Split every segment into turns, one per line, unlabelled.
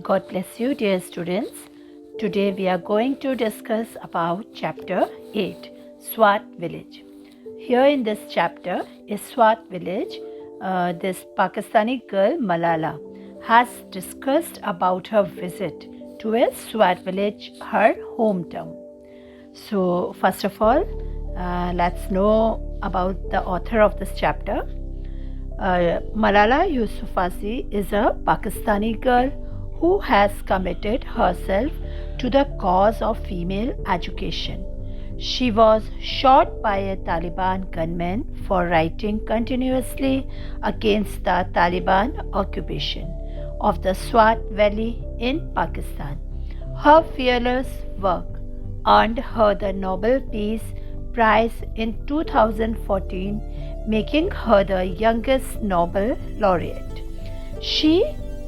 God bless you, dear students. Today we are going to discuss about chapter 8, Swat village. Here in this chapter is Swat village. This Pakistani girl Malala has discussed about her visit to a Swat village, her hometown. So first of all, let's know about the author of this chapter. Malala Yousafzai is a Pakistani girl who has committed herself to the cause of female education. She was shot by a Taliban gunman for writing continuously against the Taliban occupation of the Swat Valley in Pakistan. Her fearless work earned her the Nobel Peace Prize in 2014, making her the youngest Nobel laureate. She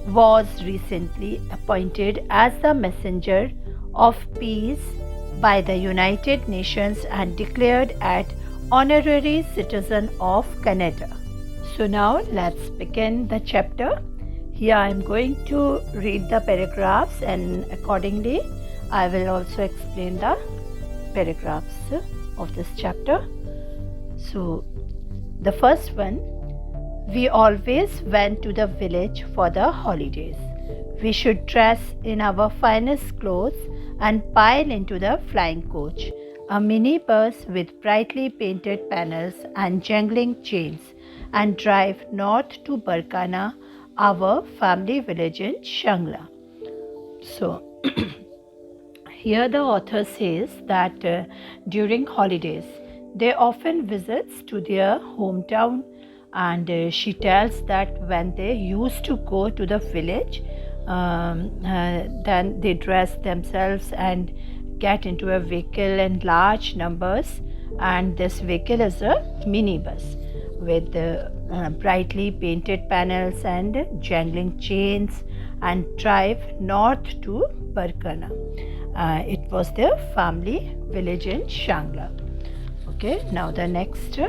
was recently appointed as the Messenger of Peace by the United Nations and declared an honorary citizen of Canada. So now let's begin the chapter. Here I am going to read the paragraphs and accordingly I will also explain the paragraphs of this chapter. So the first one, we always went to the village for the holidays. We should dress in our finest clothes and pile into the flying coach, a minibus with brightly painted panels and jangling chains, and drive north to Barkana, our family village in Shangla. So, here the author says that during holidays, they often visits to their hometown, and she tells that when they used to go to the village, then they dress themselves and get into a vehicle in large numbers, and this vehicle is a minibus with brightly painted panels and jangling chains, and drive north to Barkana. It was their family village in Shangla. Okay, now the next.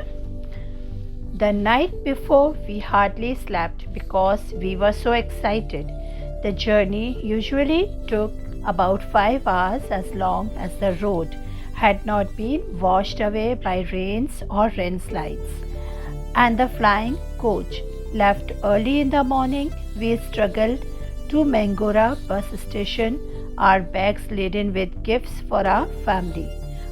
The night before, we hardly slept because we were so excited. The journey usually took about 5 hours, as long as the road had not been washed away by rains or landslides. And the flying coach left early in the morning. We struggled to Mangora bus station, our bags laden with gifts for our family,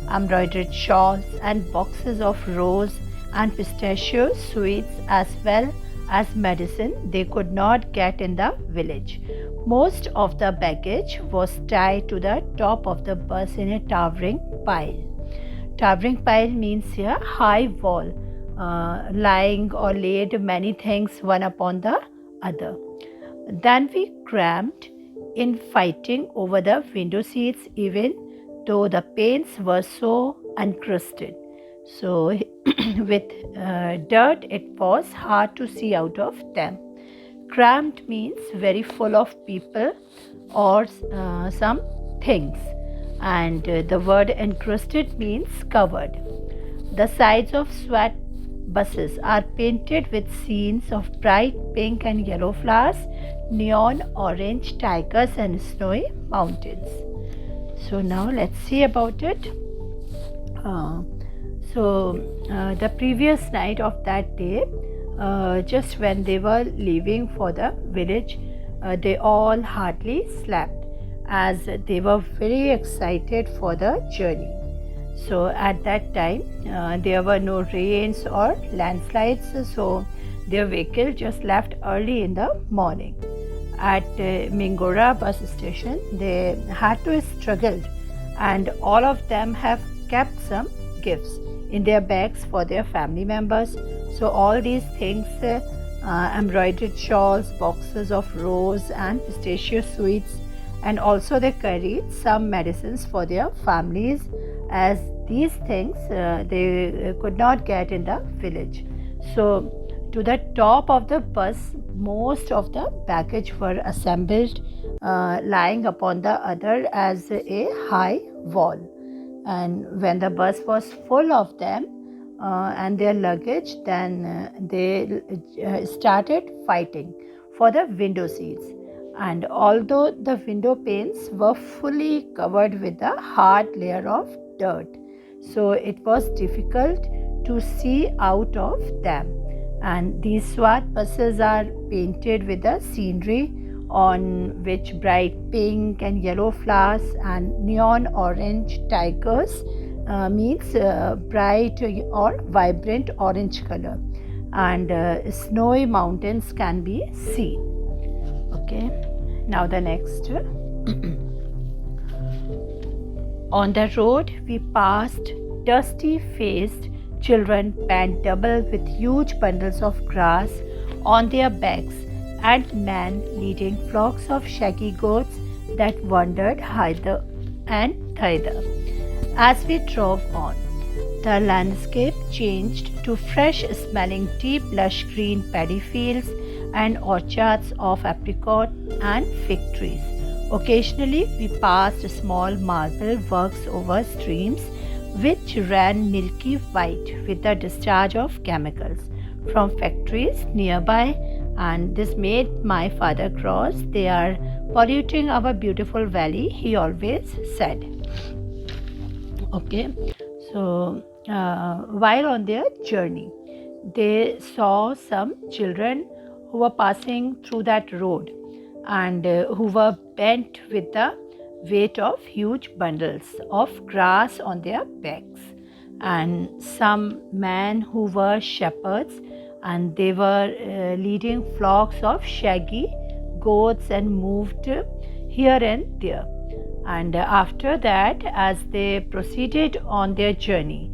embroidered shawls and boxes of rose and pistachio sweets, as well as medicine they could not get in the village. Most of the baggage was tied to the top of the bus in a towering pile. Towering pile means here high wall, lying or laid many things one upon the other. Then we crammed in fighting over the window seats, even though the panes were so encrusted. So, with dirt, it was hard to see out of them. Crammed means very full of people or some things, and the word encrusted means covered. The sides of Swat buses are painted with scenes of bright pink and yellow flowers, neon orange tigers, and snowy mountains. So now let's see about it. The previous night of that day, just when they were leaving for the village, they all hardly slept, as they were very excited for the journey. So at that time, there were no rains or landslides, so their vehicle just left early in the morning. At Mingora bus station, they had to struggle, and all of them have kept some gifts in their bags for their family members. So all these things, embroidered shawls, boxes of rose and pistachio sweets, and also they carried some medicines for their families, as these things they could not get in the village. So to the top of the bus, most of the baggage were assembled, lying upon the other as a high wall. And when the bus was full of them and their luggage, then they started fighting for the window seats. and although the window panes were fully covered with a hard layer of dirt, so it was difficult to see out of them. And these SWAT buses are painted with the scenery on which bright pink and yellow flowers and neon orange tigers means bright or vibrant orange color, and snowy mountains can be seen. Okay, now the next. On the road, we passed dusty faced children bent double with huge bundles of grass on their backs, and men leading flocks of shaggy goats that wandered hither and thither. As we drove on, the landscape changed to fresh smelling deep lush green paddy fields and orchards of apricot and fig trees. Occasionally, we passed small marble works over streams which ran milky white with the discharge of chemicals from factories nearby, and this made my father cross. They are polluting our beautiful valley, he always said. Okay, so while on their journey, they saw some children who were passing through that road and who were bent with the weight of huge bundles of grass on their backs, and some men who were shepherds, and they were leading flocks of shaggy goats and moved here and there. And after that, as they proceeded on their journey,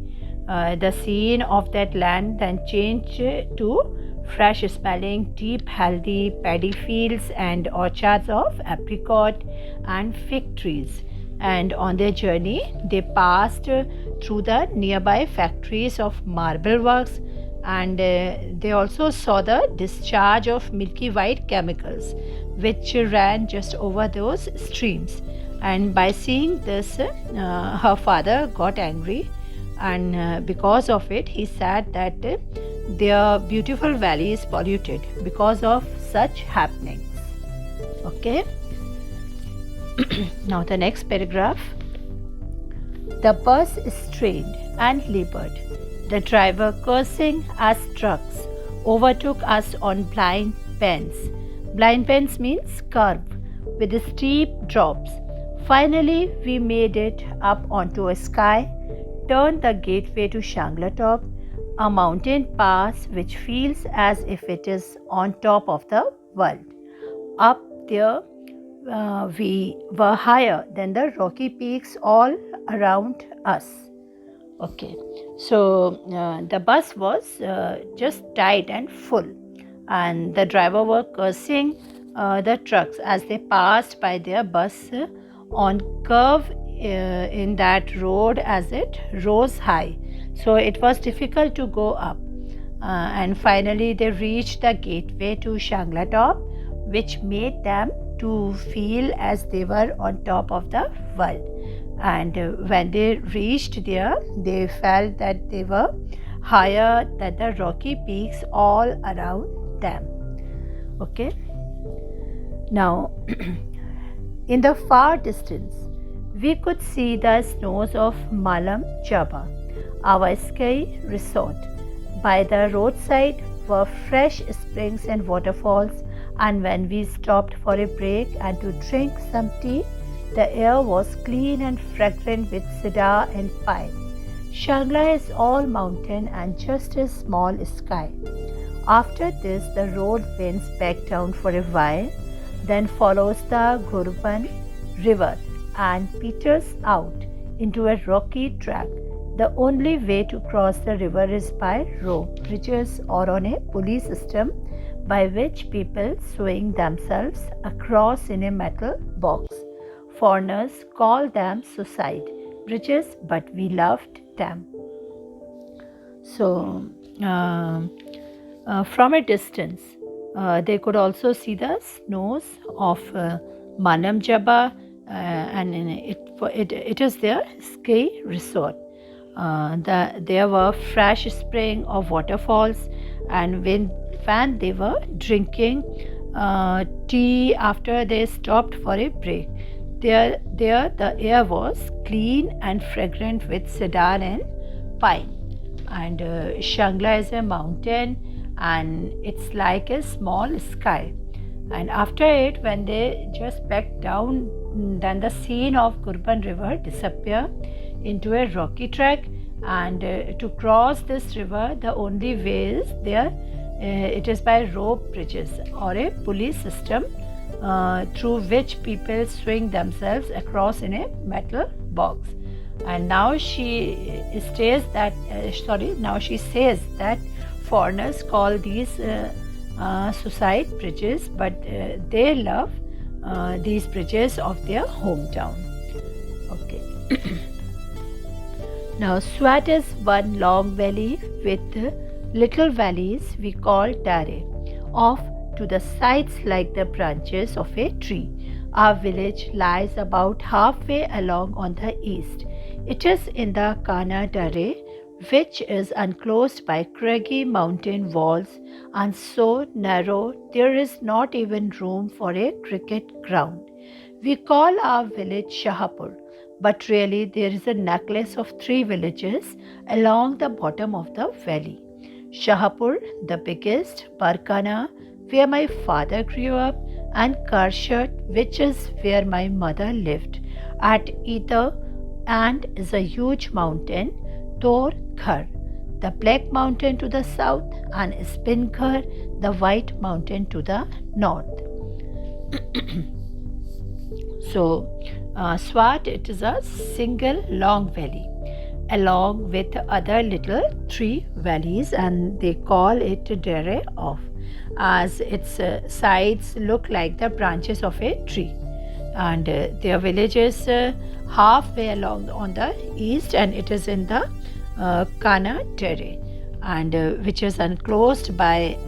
the scene of that land then changed to fresh smelling, deep, healthy paddy fields and orchards of apricot and fig trees. And on their journey, they passed through the nearby factories of marble works, and they also saw the discharge of milky white chemicals which ran just over those streams. And by seeing this, her father got angry, and because of it, he said that their beautiful valley is polluted because of such happenings. Okay. Now the next paragraph. The bus strained and labored. The driver, cursing as trucks, overtook us on blind bends. Blind bends means curve with steep drops. Finally, we made it up onto a sky, turned the gateway to Shanglatop, a mountain pass which feels as if it is on top of the world. Up there, we were higher than the rocky peaks all around us. Okay, so the bus was just tight and full, and the driver were cursing the trucks as they passed by their bus on curve in that road as it rose high. So it was difficult to go up. And finally, they reached the gateway to Shanglatop, which made them to feel as they were on top of the world. And when they reached there, they felt that they were higher than the rocky peaks all around them. Okay. Now, in the far distance, we could see the snows of Malam Jaba, our ski resort. By the roadside were fresh springs and waterfalls, and when we stopped for a break and to drink some tea, the air was clean and fragrant with cedar and pine. Shangla is all mountain and just a small sky. After this, the road winds back down for a while, then follows the Gurban river and peters out into a rocky track. The only way to cross the river is by rope bridges or on a pulley system by which people swing themselves across in a metal box. Foreigners call them suicide bridges, but we loved them. So, from a distance, they could also see the snows of Malam Jaba, and it is their ski resort. There were fresh spring of waterfalls, and when they were drinking tea after they stopped for a break. There the air was clean and fragrant with cedar and pine. And Shangla is a mountain and it's like a small sky. And after it, when they just back down, then the scene of Gurban River disappear into a rocky track. And to cross this river, the only way is there. It is by rope bridges or a pulley system through which people swing themselves across in a metal box. And now she says that foreigners call these suicide bridges, but they love these bridges of their hometown. Okay. Now Swat is one long valley with little valleys we call dare, off to the sides like the branches of a tree. Our village lies about halfway along on the east. It is in the Kana Dare, which is enclosed by craggy mountain walls and so narrow there is not even room for a cricket ground. We call our village Shahapur, but really there is a necklace of 3 villages along the bottom of the valley. Shahapur, the biggest, Barkana, where my father grew up, and Karshat, which is where my mother lived, at either and is a huge mountain, Tor Ghar, the black mountain to the south, and Spinghar, the white mountain to the north. So, Swat, it is a single long valley along with other little 3 valleys, and they call it Dere off, as its sides look like the branches of a tree. And their village is halfway along on the east, and it is in the Kana Dere, and which is enclosed by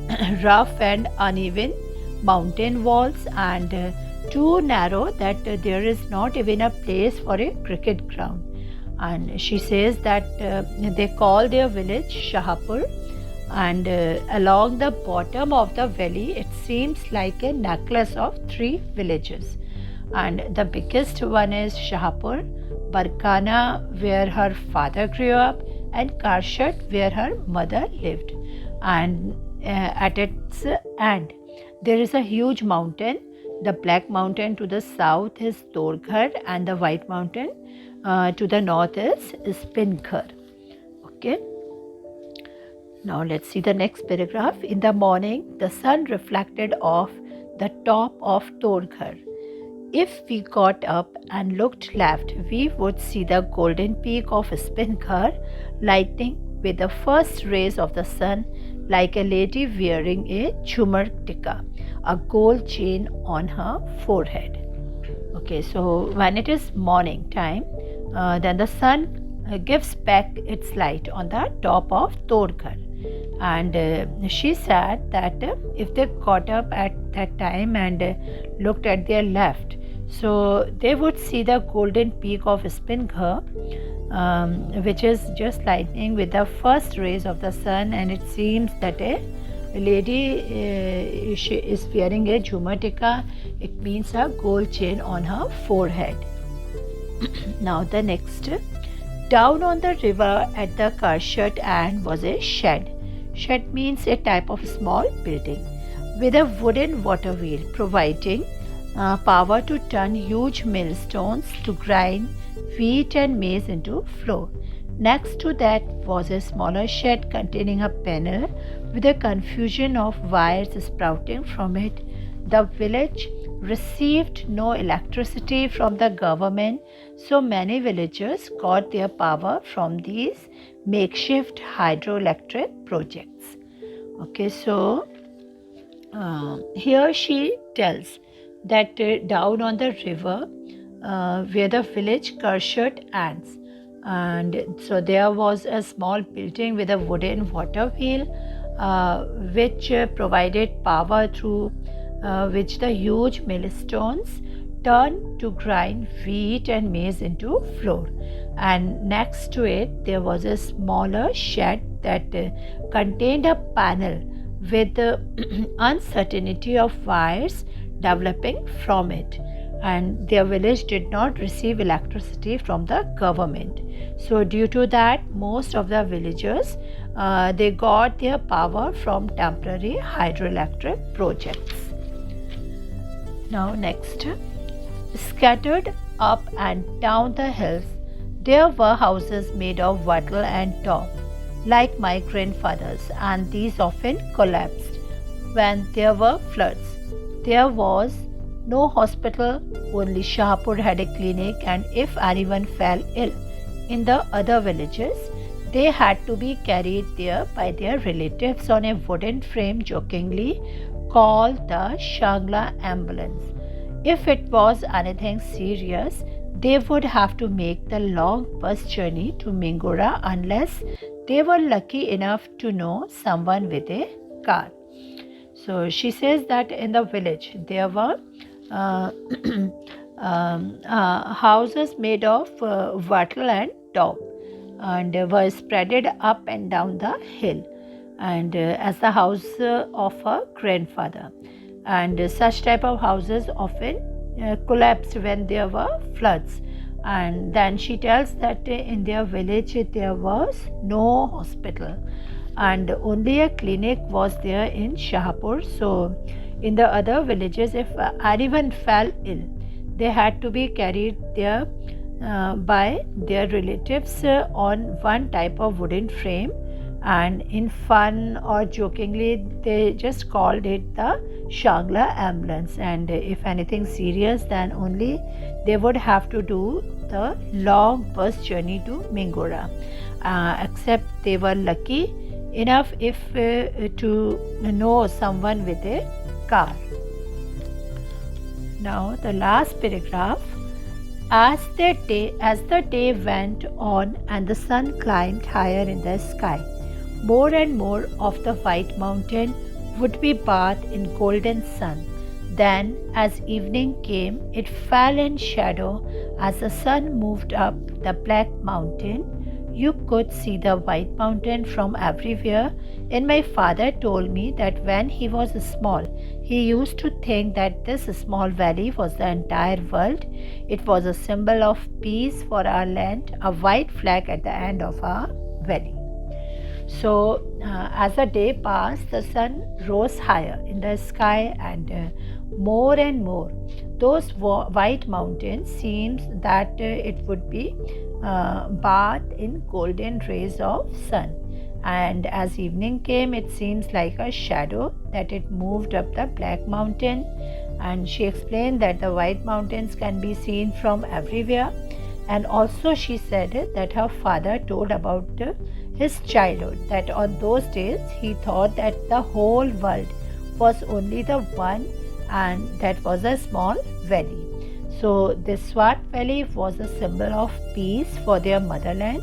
rough and uneven mountain walls and too narrow that there is not even a place for a cricket ground. And she says that they call their village Shahapur, and along the bottom of the valley it seems like a necklace of 3 villages. And the biggest one is Shahapur, Barkana, where her father grew up, and Karshat, where her mother lived. And at its end there is a huge mountain. The black mountain to the south is Torghar, and the white mountain to the north is Spinghar. Okay. Now let's see the next paragraph. In the morning, the sun reflected off the top of Torghar. If we got up and looked left, we would see the golden peak of Spinghar lighting with the first rays of the sun like a lady wearing a chumar tikka, a gold chain on her forehead. Okay, so when it is morning time, then the sun gives back its light on the top of Torghar. And she said that if they got up at that time and looked at their left, so they would see the golden peak of Spinghar, which is just lightning with the first rays of the sun, and it seems that a lady she is wearing a jhumar tikka. It means a gold chain on her forehead. Now the next, down on the river at the Karshat end was a shed. Shed means a type of small building with a wooden water wheel providing power to turn huge millstones to grind wheat and maize into flour. Next to that was a smaller shed containing a panel with a confusion of wires sprouting from it. The village received no electricity from the government, so many villagers got their power from these makeshift hydroelectric projects. Okay, so here she tells that down on the river where the village Karshat ends, and so there was a small building with a wooden water wheel which provided power through which the huge millstones turned to grind wheat and maize into flour. And next to it there was a smaller shed that contained a panel with the uncertainty of wires developing from it, and their village did not receive electricity from the government. So due to that, most of the villagers they got their power from temporary hydroelectric projects. Now next, scattered up and down the hills, there were houses made of wattle and top, like my grandfather's, and these often collapsed when there were floods. There was no hospital, only Shahpur had a clinic, and if anyone fell ill in the other villages, they had to be carried there by their relatives on a wooden frame, jokingly called the Shangla ambulance. If it was anything serious, they would have to make the long bus journey to Mingora unless they were lucky enough to know someone with a car. So she says that in the village there were uh, houses made of wattle and top, and were spreaded up and down the hill, and as the house of her grandfather. And such type of houses often collapsed when there were floods. And then she tells that in their village there was no hospital, and only a clinic was there in Shahpur. So in the other villages, if anyone fell ill, they had to be carried there by their relatives on one type of wooden frame, and in fun or jokingly they just called it the Shangla ambulance. And if anything serious, then only they would have to do the long bus journey to Mingora, except they were lucky enough if to know someone with a car. Now the last paragraph. As the day went on and the sun climbed higher in the sky, more and more of the white mountain would be bathed in golden sun. Then, as evening came, it fell in shadow as the sun moved up the black mountain. You could see the white mountain from everywhere, and my father told me that when he was small, he used to think that this small valley was the entire world. It was a symbol of peace for our land, a white flag at the end of our valley. So, as the day passed, the sun rose higher in the sky, and more, those white mountains seems that it would be bathed in golden rays of sun. And as evening came, it seems like a shadow that it moved up the black mountain. And she explained that the white mountains can be seen from everywhere. And also she said that her father told about his childhood, that on those days he thought that the whole world was only the one, and that was a small valley. So this Swat Valley was a symbol of peace for their motherland,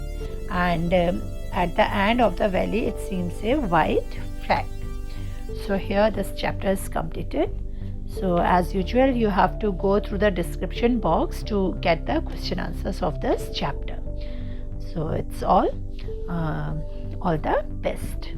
and at the end of the valley it seems a white flag. So here this chapter is completed. So as usual, you have to go through the description box to get the question answers of this chapter. So it's all the best.